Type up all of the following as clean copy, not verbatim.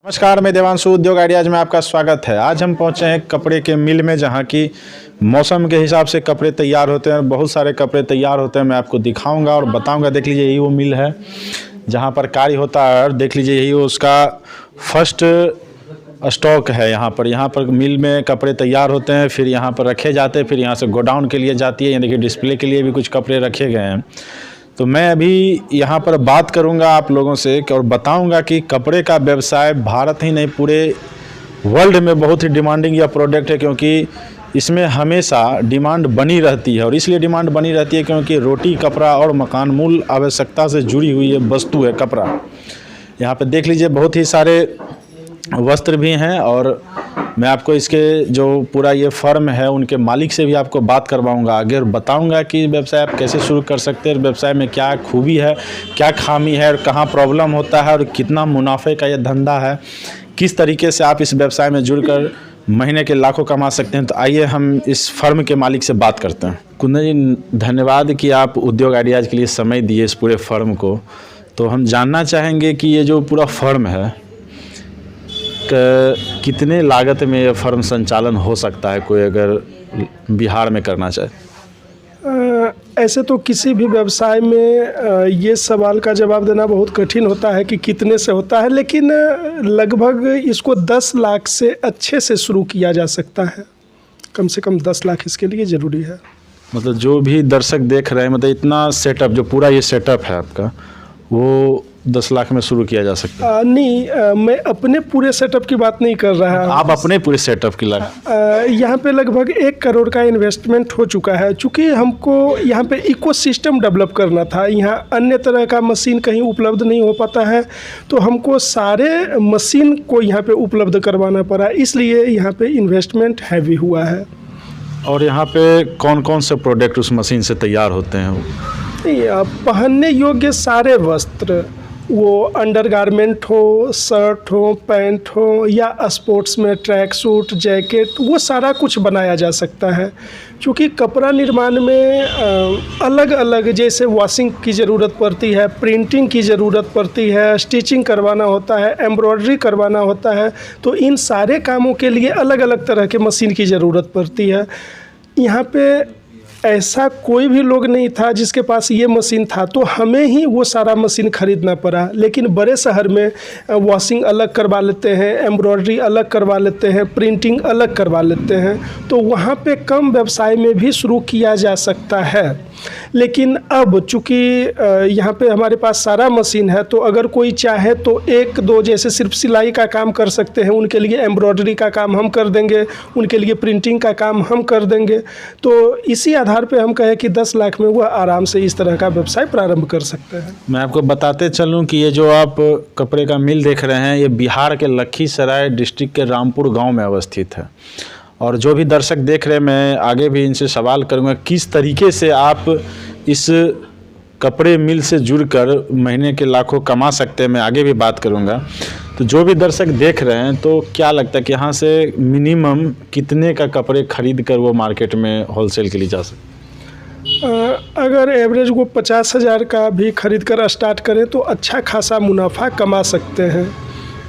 नमस्कार, मैं देवांशु उद्योग आइडियाज में आपका स्वागत है। आज हम पहुंचे हैं कपड़े के मिल में, जहां की मौसम के हिसाब से कपड़े तैयार होते हैं। बहुत सारे कपड़े तैयार होते हैं, मैं आपको दिखाऊंगा और बताऊंगा। देख लीजिए, यही वो मिल है जहां पर कार्य होता है। और देख लीजिए, यही उसका फर्स्ट स्टॉक है। यहाँ पर मिल में कपड़े तैयार होते हैं, फिर यहाँ पर रखे जाते हैं, फिर यहाँ से गोडाउन के लिए जाती है। यहाँ देखिए, डिस्प्ले के लिए भी कुछ कपड़े रखे गए हैं। तो मैं अभी यहाँ पर बात करूँगा आप लोगों से और बताऊँगा कि कपड़े का व्यवसाय भारत ही नहीं, पूरे वर्ल्ड में बहुत ही डिमांडिंग यह प्रोडक्ट है, क्योंकि इसमें हमेशा डिमांड बनी रहती है। और इसलिए डिमांड बनी रहती है क्योंकि रोटी, कपड़ा और मकान मूल आवश्यकता से जुड़ी हुई ये वस्तु है कपड़ा। यहाँ पे देख लीजिए, बहुत ही सारे वस्त्र भी हैं। और मैं आपको इसके जो पूरा ये फर्म है उनके मालिक से भी आपको बात करवाऊंगा आगे, और बताऊंगा कि व्यवसाय आप कैसे शुरू कर सकते हैं, व्यवसाय में क्या खूबी है, क्या खामी है, और कहाँ प्रॉब्लम होता है, और कितना मुनाफे का ये धंधा है, किस तरीके से आप इस व्यवसाय में जुड़कर महीने के लाखों कमा सकते हैं। तो आइए हम इस फर्म के मालिक से बात करते हैं। कुंदन जी, धन्यवाद कि आप उद्योग आइडियाज के लिए समय दिए इस पूरे फर्म को। तो हम जानना चाहेंगे कि ये जो पूरा फर्म है, कितने लागत में यह फर्म संचालन हो सकता है, कोई अगर बिहार में करना चाहे? ऐसे तो किसी भी व्यवसाय में ये सवाल का जवाब देना बहुत कठिन होता है कि कितने से होता है, लेकिन लगभग इसको 10 लाख से अच्छे से शुरू किया जा सकता है। कम से कम 10 लाख इसके लिए ज़रूरी है। मतलब जो भी दर्शक देख रहे हैं, मतलब इतना सेटअप, जो पूरा ये सेटअप है आपका, वो 10 लाख में शुरू किया जा सकता है? नहीं, मैं अपने पूरे सेटअप की बात नहीं कर रहा। आप अपने पूरे सेटअप की लाख? यहाँ पे लगभग 1 करोड़ का इन्वेस्टमेंट हो चुका है। चूँकि हमको यहाँ पे इकोसिस्टम डेवलप करना था, यहाँ अन्य तरह का मशीन कहीं उपलब्ध नहीं हो पाता है, तो हमको सारे मशीन को यहाँ पे उपलब्ध करवाना पड़ा, इसलिए यहाँ पे इन्वेस्टमेंट हैवी हुआ है। और यहाँ पे कौन कौन से प्रोडक्ट उस मशीन से तैयार होते हैं? पहनने योग्य सारे वस्त्र, वो अंडरगारमेंट हो, शर्ट हो, पैंट हो, या स्पोर्ट्स में ट्रैक सूट, जैकेट, वो सारा कुछ बनाया जा सकता है। क्योंकि कपड़ा निर्माण में अलग अलग, जैसे वॉशिंग की ज़रूरत पड़ती है, प्रिंटिंग की ज़रूरत पड़ती है, स्टिचिंग करवाना होता है, एम्ब्रॉयडरी करवाना होता है, तो इन सारे कामों के लिए अलग अलग तरह के मशीन की ज़रूरत पड़ती है। यहाँ पे ऐसा कोई भी लोग नहीं था जिसके पास ये मशीन था, तो हमें ही वो सारा मशीन ख़रीदना पड़ा। लेकिन बड़े शहर में वॉशिंग अलग करवा लेते हैं, एम्ब्रॉयडरी अलग करवा लेते हैं, प्रिंटिंग अलग करवा लेते हैं, तो वहाँ पे कम व्यवसाय में भी शुरू किया जा सकता है। लेकिन अब चूँकि यहाँ पे हमारे पास सारा मशीन है, तो अगर कोई चाहे तो 1-2 जैसे सिर्फ सिलाई का काम कर सकते हैं, उनके लिए एम्ब्रॉयडरी का काम हम कर देंगे, उनके लिए प्रिंटिंग का काम हम कर देंगे। तो इसी आधार पे हम कहें कि 10 लाख में वह आराम से इस तरह का व्यवसाय प्रारंभ कर सकते हैं। मैं आपको बताते चलूं कि ये जो आप कपड़े का मिल देख रहे हैं, ये बिहार के लखीसराय डिस्ट्रिक्ट के रामपुर गांव में अवस्थित है। और जो भी दर्शक देख रहे हैं, मैं आगे भी इनसे सवाल करूंगा किस तरीके से आप इस कपड़े मिल से जुड़कर महीने के लाखों कमा सकते हैं, मैं आगे भी बात करूंगा। तो जो भी दर्शक देख रहे हैं, तो क्या लगता है कि यहाँ से मिनिमम कितने का कपड़े खरीद कर वो मार्केट में होलसेल के लिए जा सकते? अगर एवरेज वो 50,000 का भी खरीद कर स्टार्ट करें तो अच्छा खासा मुनाफा कमा सकते हैं।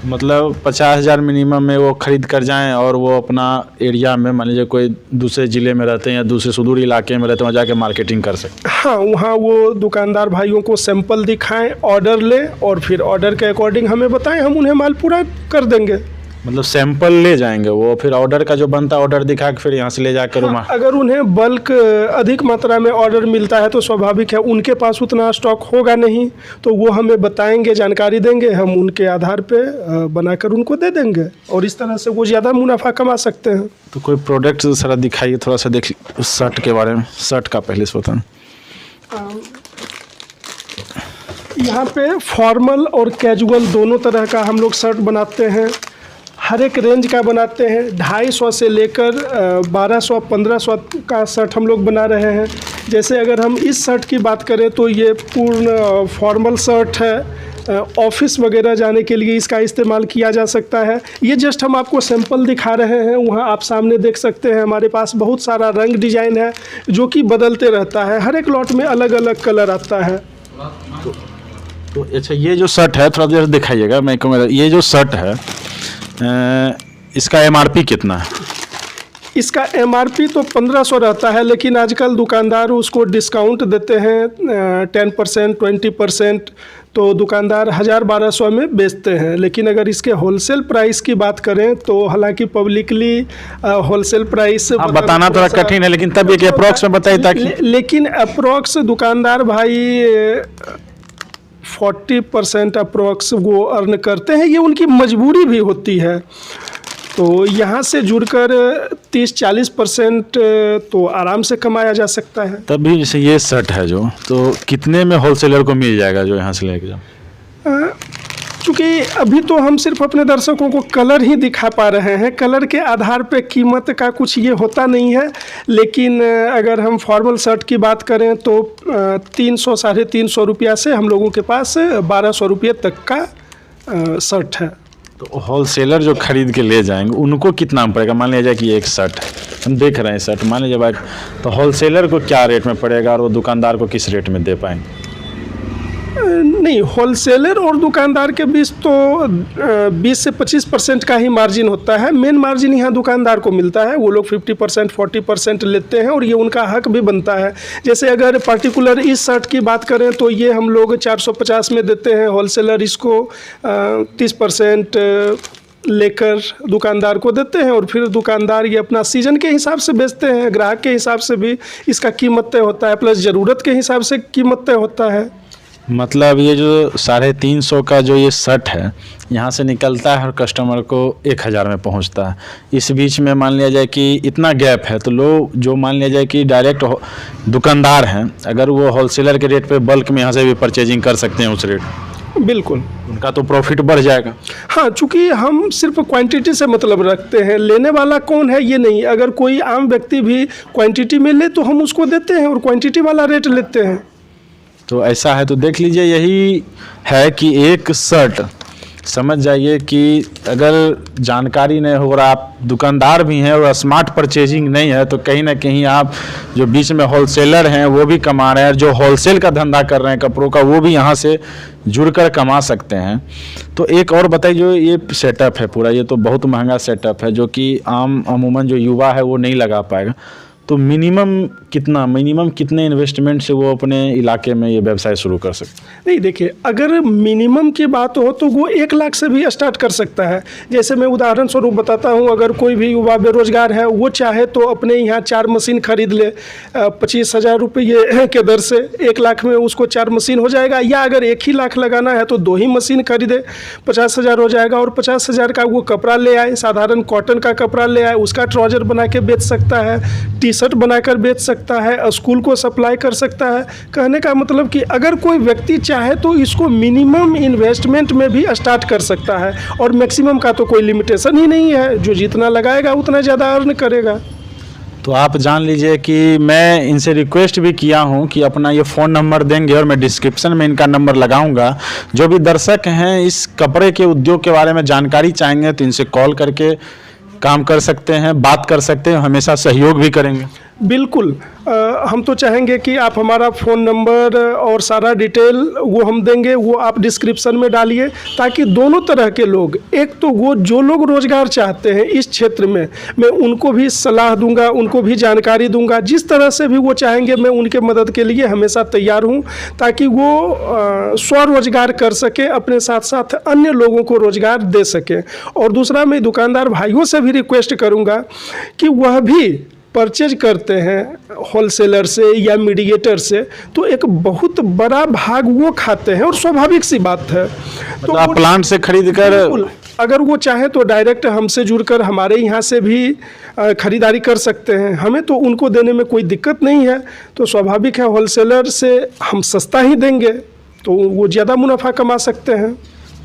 मतलब 50,000 मिनिमम में वो खरीद कर जाएं, और वो अपना एरिया में, मान लीजिए कोई दूसरे ज़िले में रहते हैं या दूसरे सुदूर इलाके में रहते हैं, वहाँ जाके मार्केटिंग कर सकते हैं। हाँ, वहाँ वो दुकानदार भाइयों को सैंपल दिखाएं, ऑर्डर लें, और फिर ऑर्डर के अकॉर्डिंग हमें बताएं, हम उन्हें माल पूरा कर देंगे। मतलब सैंपल ले जाएंगे वो, फिर ऑर्डर का जो बनता है ऑर्डर दिखा के फिर यहाँ से ले जाकर हाँ, अगर उन्हें बल्क अधिक मात्रा में ऑर्डर मिलता है तो स्वाभाविक है उनके पास उतना स्टॉक होगा नहीं, तो वो हमें बताएंगे, जानकारी देंगे, हम उनके आधार पे बनाकर उनको दे देंगे, और इस तरह से वो ज़्यादा मुनाफा कमा सकते हैं। तो कोई प्रोडक्ट सारा दिखाइए, थोड़ा सा देख शर्ट के बारे में। शर्ट का पहले से बताएं। यहाँ पे फॉर्मल और कैजुअल दोनों तरह का हम लोग शर्ट बनाते हैं। हर एक रेंज का बनाते हैं। 250 से लेकर 1200-1500 का शर्ट हम लोग बना रहे हैं। जैसे अगर हम इस शर्ट की बात करें तो ये पूर्ण फॉर्मल शर्ट है। ऑफिस वगैरह जाने के लिए इसका इस्तेमाल किया जा सकता है। ये जस्ट हम आपको सैंपल दिखा रहे हैं। वहाँ आप सामने देख सकते हैं हमारे पास बहुत सारा रंग डिजाइन है जो कि बदलते रहता है। हर एक लॉट में अलग अलग कलर आता है। तो अच्छा, ये जो शर्ट है थोड़ा देर दिखाइएगा। मैं कहूँगा ये जो शर्ट है इसका MRP कितना है? इसका MRP तो 1500 रहता है, लेकिन आजकल दुकानदार उसको डिस्काउंट देते हैं 10%, 20%, तो दुकानदार 1000-1200 में बेचते हैं। लेकिन अगर इसके होलसेल प्राइस की बात करें तो हालांकि पब्लिकली होलसेल प्राइस बताना थोड़ा कठिन है, लेकिन तब एक अप्रॉक्स में बताइए ताकि लेकिन अप्रॉक्स दुकानदार भाई 40% अप्रॉक्स वो अर्न करते हैं। ये उनकी मजबूरी भी होती है, तो यहाँ से जुड़कर 30-40% तो आराम से कमाया जा सकता है। तभी जैसे ये शर्ट है जो, तो कितने में होलसेलर को मिल जाएगा जो यहाँ से लेके जाओ? चूँकि अभी तो हम सिर्फ अपने दर्शकों को कलर ही दिखा पा रहे हैं, कलर के आधार पे कीमत का कुछ ये होता नहीं है। लेकिन अगर हम फॉर्मल शर्ट की बात करें तो 300-350 रुपया से हम लोगों के पास 1200 रुपये तक का शर्ट है। तो होलसेलर जो खरीद के ले जाएंगे उनको कितना में पड़ेगा? मान लिया जाए कि एक शर्ट है, हम देख रहे हैं शर्ट, मान लीजिए भाई, तो होलसेलर को क्या रेट में पड़ेगा और वो दुकानदार को किस रेट में दे पाएंगे? नहीं, होलसेलर और दुकानदार के बीच तो 20 से 25% का ही मार्जिन होता है। मेन मार्जिन यहाँ दुकानदार को मिलता है, वो लोग 50% 40% लेते हैं और ये उनका हक भी बनता है। जैसे अगर पर्टिकुलर इस शर्ट की बात करें तो ये हम लोग 450 में देते हैं, होलसेलर इसको 30% लेकर दुकानदार को देते हैं और फिर दुकानदार ये अपना सीजन के हिसाब से बेचते हैं। ग्राहक के हिसाब से भी इसका कीमत तय होता है, प्लस ज़रूरत के हिसाब से कीमत तय होता है। मतलब ये जो 350 का जो ये शर्ट है यहाँ से निकलता है और कस्टमर को 1000 में पहुँचता है। इस बीच में मान लिया जाए कि इतना गैप है, तो लोग जो मान लिया जाए कि डायरेक्ट दुकानदार हैं, अगर वो होलसेलर के रेट पे बल्क में यहाँ से भी परचेजिंग कर सकते हैं उस रेट, बिल्कुल उनका तो प्रॉफिट बढ़ जाएगा। हाँ, चूँकि हम सिर्फ क्वांटिटी से मतलब रखते हैं, लेने वाला कौन है ये नहीं। अगर कोई आम व्यक्ति भी क्वांटिटी में ले तो हम उसको देते हैं और क्वांटिटी वाला रेट लेते हैं। तो ऐसा है, तो देख लीजिए, यही है कि एक शर्ट समझ जाइए कि अगर जानकारी नहीं हो और आप दुकानदार भी हैं और स्मार्ट परचेजिंग नहीं है, तो कहीं ना कहीं आप जो बीच में होलसेलर हैं वो भी कमा रहे हैं, जो होलसेल का धंधा कर रहे हैं कपड़ों का वो भी यहाँ से जुड़कर कमा सकते हैं। तो एक और बताइए, जो ये सेटअप है पूरा, ये तो बहुत महंगा सेटअप है जो कि अमूमन जो युवा है वो नहीं लगा पाएगा, तो मिनिमम कितने इन्वेस्टमेंट से वो अपने इलाके में ये व्यवसाय शुरू कर सकते हैं? नहीं, देखिए, अगर मिनिमम की बात हो तो वो 1 लाख से भी स्टार्ट कर सकता है। जैसे मैं उदाहरण स्वरूप बताता हूँ, अगर कोई भी युवा बेरोजगार है, वो चाहे तो अपने यहाँ 4 मशीन खरीद ले 25,000 रुपये के दर से, 1 लाख में उसको 4 मशीन हो जाएगा। या अगर 1 ही लाख लगाना है तो 2 ही मशीन खरीदे, 50,000 हो जाएगा। और 50,000 का वो कपड़ा ले आए, साधारण कॉटन का कपड़ा ले आए, उसका ट्राउजर बना के बेच सकता है, टी शर्ट बनाकर बेच सकता है, स्कूल को सप्लाई कर सकता है। कहने का मतलब कि अगर कोई व्यक्ति चाहे तो इसको मिनिमम इन्वेस्टमेंट में भी स्टार्ट कर सकता है और मैक्सिमम का तो कोई लिमिटेशन ही नहीं है, जो जितना लगाएगा उतना ज़्यादा अर्न करेगा। तो आप जान लीजिए कि मैं इनसे रिक्वेस्ट भी किया हूं कि अपना ये फ़ोन नंबर देंगे और मैं डिस्क्रिप्शन में इनका नंबर लगाऊंगा। जो भी दर्शक हैं इस कपड़े के उद्योग के बारे में जानकारी चाहेंगे तो इनसे कॉल करके काम कर सकते हैं, बात कर सकते हैं, हमेशा सहयोग भी करेंगे। बिल्कुल, हम तो चाहेंगे कि आप हमारा फ़ोन नंबर और सारा डिटेल वो हम देंगे, वो आप डिस्क्रिप्शन में डालिए, ताकि दोनों तरह के लोग, एक तो वो जो लोग रोज़गार चाहते हैं इस क्षेत्र में, मैं उनको भी सलाह दूंगा, उनको भी जानकारी दूंगा। जिस तरह से भी वो चाहेंगे मैं उनके मदद के लिए हमेशा तैयार हूं, ताकि वो स्वरोजगार कर सके, अपने साथ साथ अन्य लोगों को रोज़गार दे सके। और दूसरा, मैं दुकानदार भाइयों से भी रिक्वेस्ट करूँगा कि वह भी परचेज करते हैं होलसेलर से या मीडिएटर से, तो एक बहुत बड़ा भाग वो खाते हैं और स्वाभाविक सी बात है। तो आप प्लांट से खरीद कर, अगर वो चाहे तो डायरेक्ट हमसे जुड़कर हमारे यहाँ से भी खरीदारी कर सकते हैं, हमें तो उनको देने में कोई दिक्कत नहीं है। तो स्वाभाविक है, होलसेलर से हम सस्ता ही देंगे तो वो ज़्यादा मुनाफा कमा सकते हैं।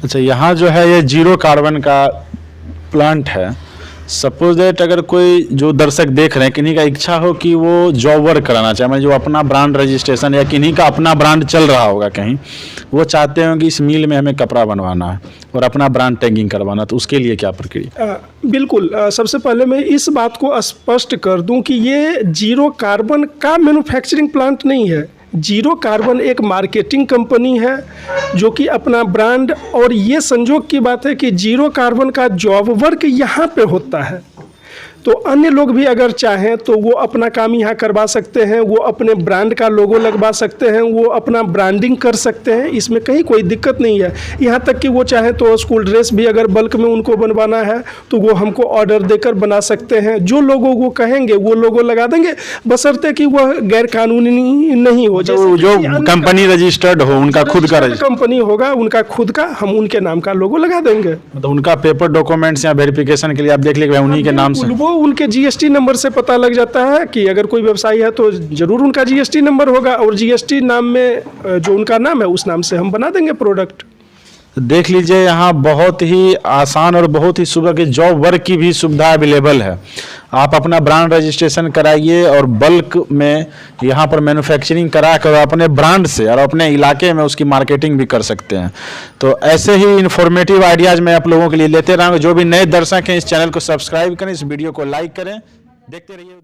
अच्छा, यहाँ जो है ये 0 कार्बन का प्लांट है। सपोज दैट अगर कोई जो दर्शक देख रहे हैं, किन्हीं का इच्छा हो कि वो जॉब वर्क कराना चाहे, जो अपना ब्रांड रजिस्ट्रेशन या किन्हीं का अपना ब्रांड चल रहा होगा कहीं, वो चाहते हो कि इस मिल में हमें कपड़ा बनवाना है और अपना ब्रांड टैगिंग करवाना, तो उसके लिए क्या प्रक्रिया? बिल्कुल, सबसे पहले मैं इस बात को स्पष्ट कर दूं कि ये 0 कार्बन का मैन्युफैक्चरिंग प्लांट नहीं है, जीरो कार्बन एक मार्केटिंग कंपनी है जो कि अपना ब्रांड, और ये संजोग की बात है कि जीरो कार्बन का जॉब वर्क यहाँ पे होता है, तो अन्य लोग भी अगर चाहें तो वो अपना काम यहाँ करवा सकते हैं, वो अपने ब्रांड का लोगो लगवा सकते हैं, वो अपना ब्रांडिंग कर सकते हैं, इसमें कहीं कोई दिक्कत नहीं है। यहाँ तक कि वो चाहें तो स्कूल ड्रेस भी अगर बल्क में उनको बनवाना है तो वो हमको ऑर्डर देकर बना सकते हैं। जो लोगों को कहेंगे वो लोगो लगा देंगे, बशर्ते कि वह गैर कानूनी नहीं हो। जो कंपनी रजिस्टर्ड हो, उनका खुद का कंपनी होगा, उनका खुद का, हम उनके नाम का लोगो लगा देंगे। मतलब उनका पेपर डॉक्यूमेंट्स या वेरिफिकेशन के लिए आप देख लीजिए उन्हीं के नाम से, वो उनके जीएसटी नंबर से पता लग जाता है कि अगर कोई व्यवसायी है तो जरूर उनका जीएसटी नंबर होगा, और जीएसटी नाम में जो उनका नाम है उस नाम से हम बना देंगे प्रोडक्ट। देख लीजिए यहाँ बहुत ही आसान और बहुत ही सुबह की जॉब वर्क की भी सुविधा अवेलेबल है। आप अपना ब्रांड रजिस्ट्रेशन कराइए और बल्क में यहाँ पर मैन्युफैक्चरिंग करा कर अपने ब्रांड से और अपने इलाके में उसकी मार्केटिंग भी कर सकते हैं। तो ऐसे ही इन्फॉर्मेटिव आइडियाज़ मैं आप लोगों के लिए लेते रहूँगा। जो भी नए दर्शक हैं इस चैनल को सब्सक्राइब करें, इस वीडियो को लाइक करें, देखते रहिए।